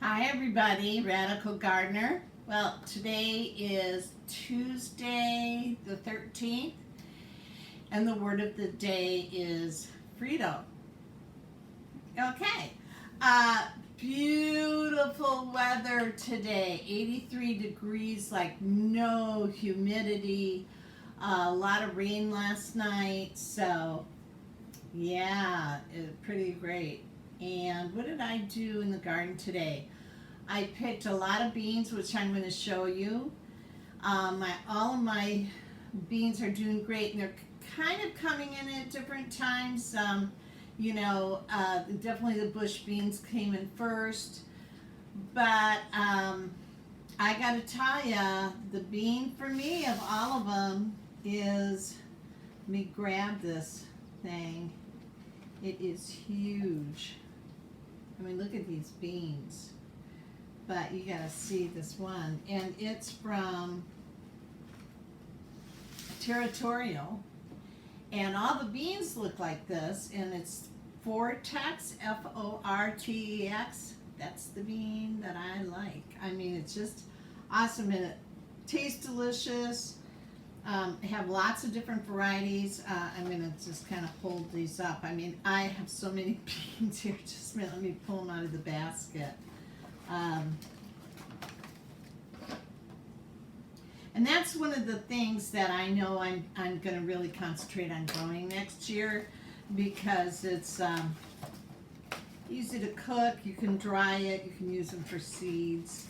Hi everybody, Radical Gardener. Well, today is Tuesday the 13th, and the word of the day is Frito. Okay, beautiful weather today, 83 degrees, like no humidity, a lot of rain last night, so yeah, pretty great. And what did I do in the garden today? I picked a lot of beans, which I'm going to show you. All of my beans are doing great, and they're kind of coming in at different times. Definitely the bush beans came in first, but I got to tell you, the bean for me of all of them is, let me grab this thing. It is huge. I mean, look at these beans. But you gotta see this one. And it's from Territorial. And all the beans look like this. And it's Fortex, Fortex. That's the bean that I like. I mean, it's just awesome. And it tastes delicious. Have lots of different varieties. I'm going to just kind of hold these up. I mean, I have so many beans here. Just a minute, let me pull them out of the basket. And that's one of the things that I know I'm going to really concentrate on growing next year, because it's easy to cook. You can dry it. You can use them for seeds.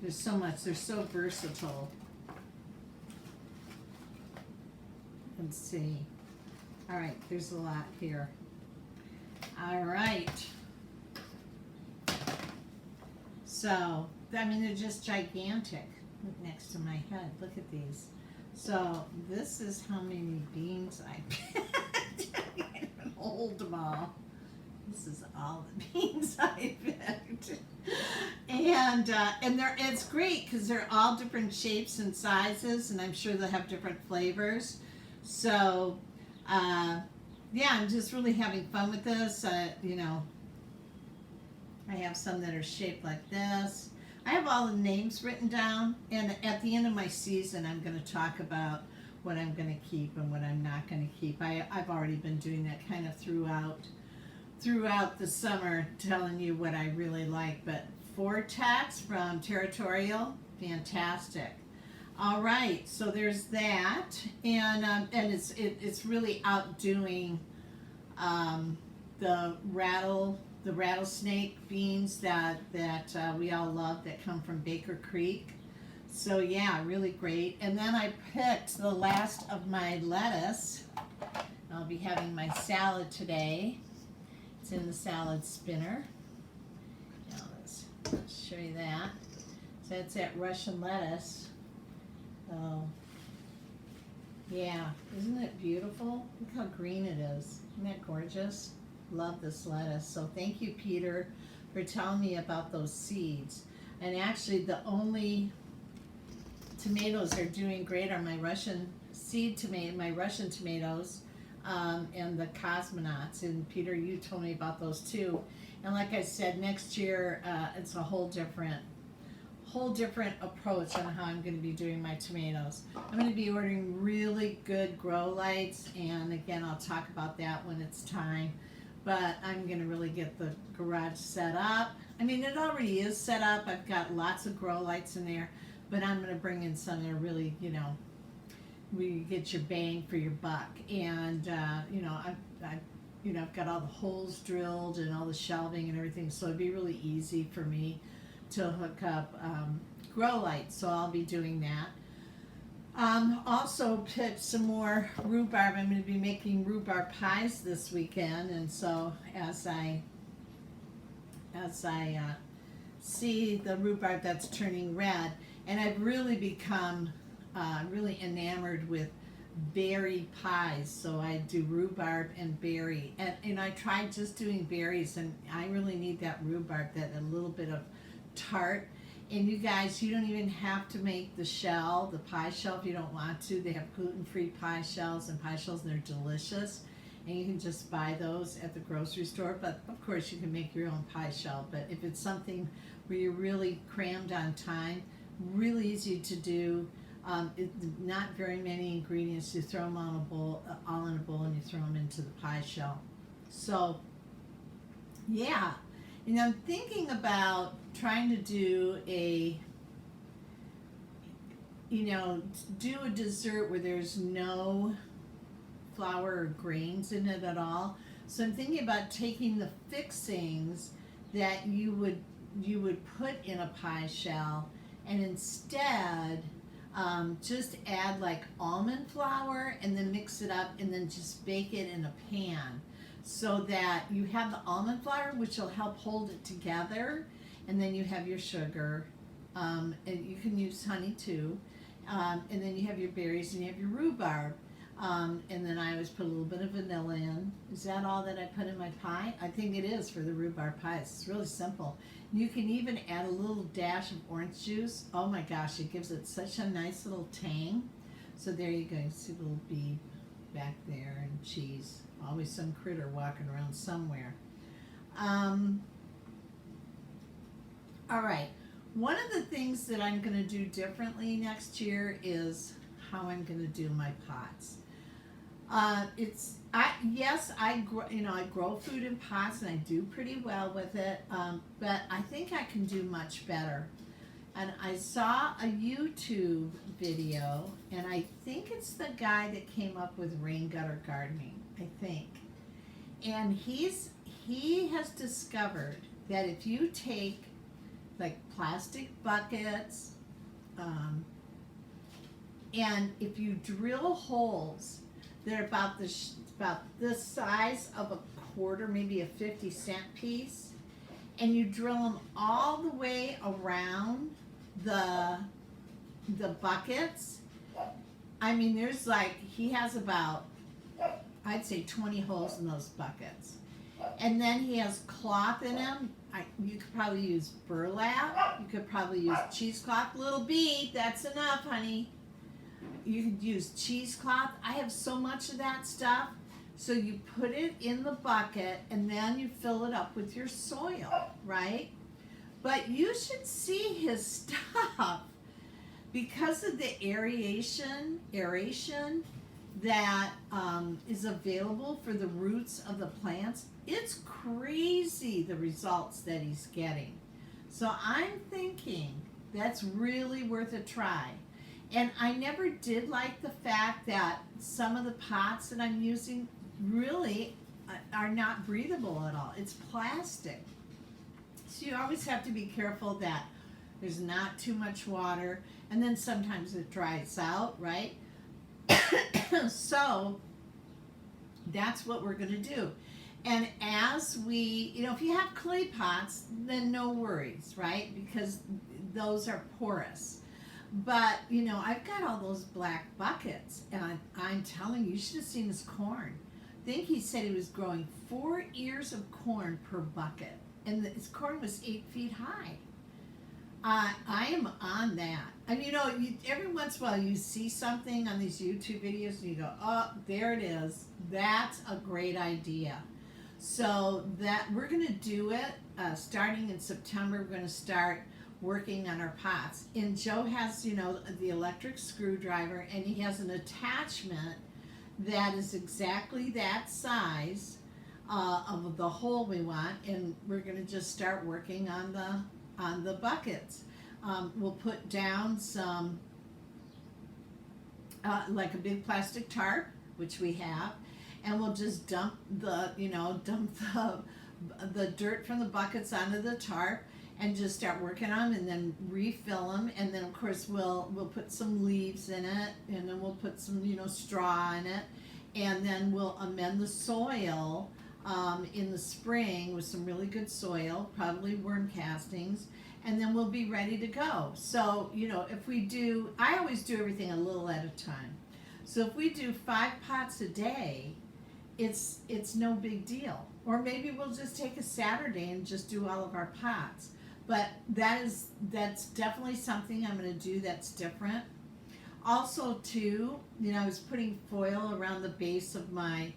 There's so much. They're so versatile. Let's see. All right, there's a lot here. All right. So, I mean, they're just gigantic next to my head. Look at these. So, this is how many beans I picked. I can't even hold them all. This is all the beans I picked. And it's great because they're all different shapes and sizes, and I'm sure they'll have different flavors. So, yeah, I'm just really having fun with this. I have some that are shaped like this. I have all the names written down, and at the end of my season, I'm going to talk about what I'm going to keep and what I'm not going to keep. I've already been doing that kind of throughout the summer, telling you what I really like. But Vortex from Territorial, fantastic. All right, so there's that, and it's really outdoing the rattlesnake beans that we all love, that come from Baker Creek. So yeah, really great. And then I picked the last of my lettuce. I'll be having my salad today. It's in the salad spinner. Now let's show you that. So it's that Russian lettuce. Oh, yeah, isn't it beautiful? Look how green it is. Isn't that gorgeous? Love this lettuce. So thank you, Peter, for telling me about those seeds. And actually, the only tomatoes are doing great are my Russian tomatoes, and the cosmonauts. And Peter, you told me about those too. And like I said, next year it's a whole different approach on how I'm going to be doing my tomatoes. I'm going to be ordering really good grow lights, and again, I'll talk about that when it's time. But I'm going to really get the garage set up. I mean, it already is set up. I've got lots of grow lights in there, but I'm going to bring in some that are really, where you get your bang for your buck. And I've got all the holes drilled and all the shelving and everything, so it'd be really easy for me to hook up grow lights. So I'll be doing that. Also picked some more rhubarb. I'm going to be making rhubarb pies this weekend, and so as I see the rhubarb that's turning red, and I've really become really enamored with berry pies. So I do rhubarb and berry, and I tried just doing berries, and I really need that rhubarb, that a little bit of tart. And you guys, you don't even have to make the shell, the pie shell, if you don't want to. They have gluten-free pie shells, and they're delicious. and you can just buy those at the grocery store. But of course, you can make your own pie shell. But if it's something where you're really crammed on time, really easy to do. Not very many ingredients. You throw them on a bowl, all in a bowl, and you throw them into the pie shell. So, yeah. And I'm thinking about trying to do do a dessert where there's no flour or grains in it at all. So I'm thinking about taking the fixings that you would put in a pie shell, and instead just add like almond flour and then mix it up and then just bake it in a pan, so that you have the almond flour, which will help hold it together, and then you have your sugar, and you can use honey too, and then you have your berries and you have your rhubarb, and then I always put a little bit of vanilla in. Is that all that I put in my pie? I think it is for the rhubarb pies. It's really simple. You can even add a little dash of orange juice. Oh my gosh, it gives it such a nice little tang. So there you go. You see the little bee back there, and cheese. Always some critter walking around somewhere. All right. One of the things that I'm going to do differently next year is how I'm going to do my pots. I grow food in pots, and I do pretty well with it, but I think I can do much better. And I saw a YouTube video, and I think it's the guy that came up with rain gutter gardening, I think. And he has discovered that if you take like plastic buckets, and if you drill holes that are about this size of a quarter, maybe a 50-cent piece, and you drill them all the way around the buckets. I mean, there's he has about, I'd say 20 holes in those buckets. And then he has cloth in them. You could probably use burlap. You could probably use cheesecloth. Little bee, that's enough, honey. You could use cheesecloth. I have so much of that stuff. So you put it in the bucket, and then you fill it up with your soil, right? But you should see his stuff. Because of the aeration that is available for the roots of the plants, it's crazy the results that he's getting. So I'm thinking that's really worth a try. And I never did like the fact that some of the pots that I'm using really are not breathable at all. It's plastic. So you always have to be careful that there's not too much water, and then sometimes it dries out, right? So that's what we're going to do. And as we, if you have clay pots, then no worries, right? Because those are porous. But, I've got all those black buckets, and I'm telling you, you should have seen his corn. I think he said he was growing 4 ears of corn per bucket, and his corn was 8 feet high. I am on that. And every once in a while you see something on these YouTube videos and you go, oh, there it is. That's a great idea. So that we're going to do it starting in September. We're going to start working on our pots. And Joe has, the electric screwdriver, and he has an attachment that is exactly that size of the hole we want. And we're going to just start working on the buckets. We'll put down some, like a big plastic tarp, which we have, and we'll just dump the dirt from the buckets onto the tarp and just start working on them, and then refill them. And then of course we'll put some leaves in it, and then we'll put some straw in it, and then we'll amend the soil in the spring with some really good soil, probably worm castings, and then we'll be ready to go. So, if we do, I always do everything a little at a time. So if we do 5 pots a day, it's no big deal. Or maybe we'll just take a Saturday and just do all of our pots. But that's definitely something I'm going to do that's different. Also, too, I was putting foil around the base of my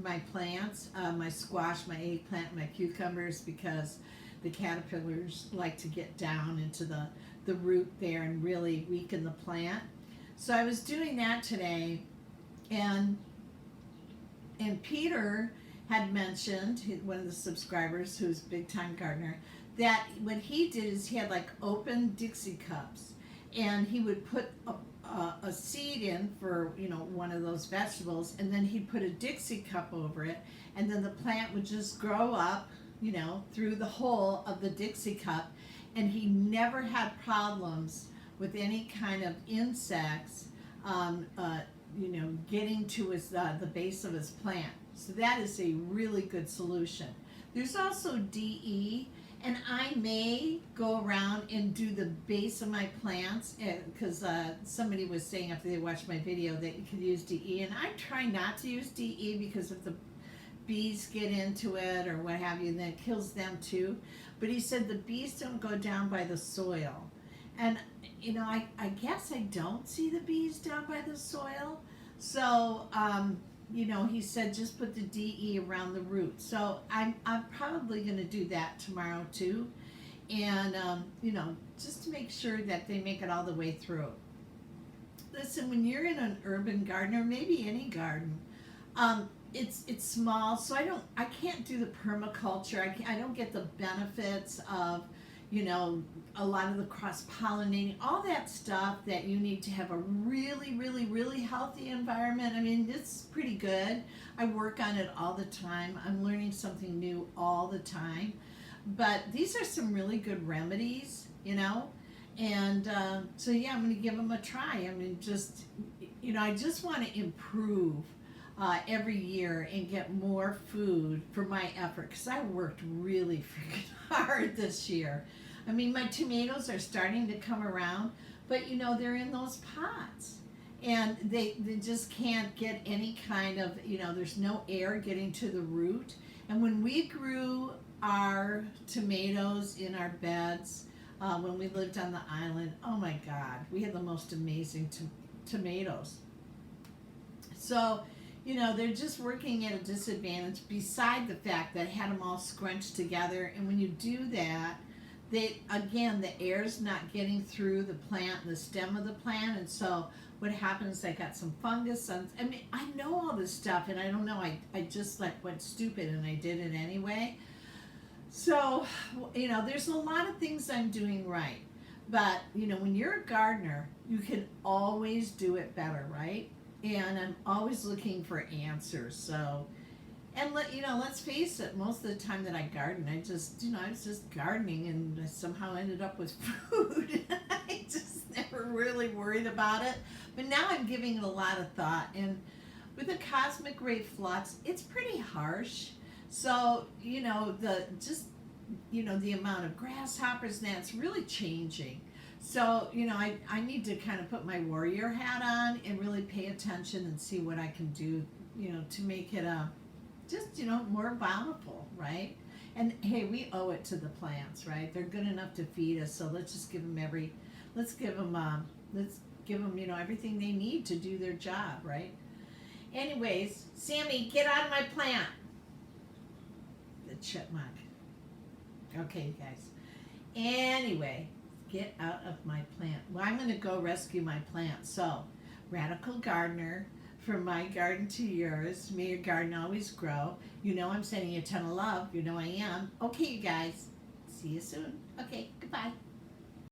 my plants, my squash, my eggplant, my cucumbers, because the caterpillars like to get down into the root there and really weaken the plant. So I was doing that today, and Peter had mentioned, one of the subscribers who's a big time gardener, that what he did is he had like open Dixie cups, and he would put a seed in for, you know, one of those vegetables, and then he'd put a Dixie cup over it, and then the plant would just grow up, you know, through the hole of the Dixie cup, and he never had problems with any kind of insects, you know, getting to his the base of his plant. So that is a really good solution. There's also DE, and I may go around and do the base of my plants, because somebody was saying after they watched my video that you could use DE, and I try not to use DE because if the bees get into it or what have you, then it kills them too. But he said the bees don't go down by the soil. And, you know, I guess I don't see the bees down by the soil. So, you know, he said just put the DE around the root. So I'm probably going to do that tomorrow too. And, you know, just to make sure that they make it all the way through. Listen, when you're in an urban garden, or maybe any garden, it's small, so I can't do the permaculture. I don't get the benefits of, you know, a lot of the cross-pollinating, all that stuff that you need to have a really, really, really healthy environment. I mean, it's pretty good. I work on it all the time. I'm learning something new all the time. But these are some really good remedies, you know. And so, yeah, I'm going to give them a try. I mean, just, you know, I just want to improve every year and get more food for my effort, because I worked really freaking hard this year. I mean, my tomatoes are starting to come around, but you know, they're in those pots, and they just can't get any kind of, you know, there's no air getting to the root. And when we grew our tomatoes in our beds, when we lived on the island, oh my God, we had the most amazing tomatoes. So, you know, they're just working at a disadvantage, beside the fact that I had them all scrunched together. And when you do that, again, the air's not getting through the plant, the stem of the plant, and so what happens, I got some fungus. I mean, I know all this stuff, and I don't know, I just like went stupid and I did it anyway. So, you know, there's a lot of things I'm doing right. But, you know, when you're a gardener, you can always do it better, right? And I'm always looking for answers. So, and let's face it, most of the time that I garden, I was just gardening, and I somehow ended up with food. I just never really worried about it. But now I'm giving it a lot of thought. And with a cosmic ray flux, it's pretty harsh. So, you know, the amount of grasshoppers, and that's really changing. So, you know, I need to kind of put my warrior hat on and really pay attention and see what I can do, you know, to make it just, you know, more bountiful, right? And hey, we owe it to the plants, right? They're good enough to feed us, so let's just give them you know, everything they need to do their job, right? Anyways, Sammy, get out of my plant. The chipmunk. Okay, guys. Anyway, get out of my plant. Well, I'm going to go rescue my plant. So, Radical Gardener, from my garden to yours, may your garden always grow. You know I'm sending you a ton of love. You know I am. Okay, you guys. See you soon. Okay.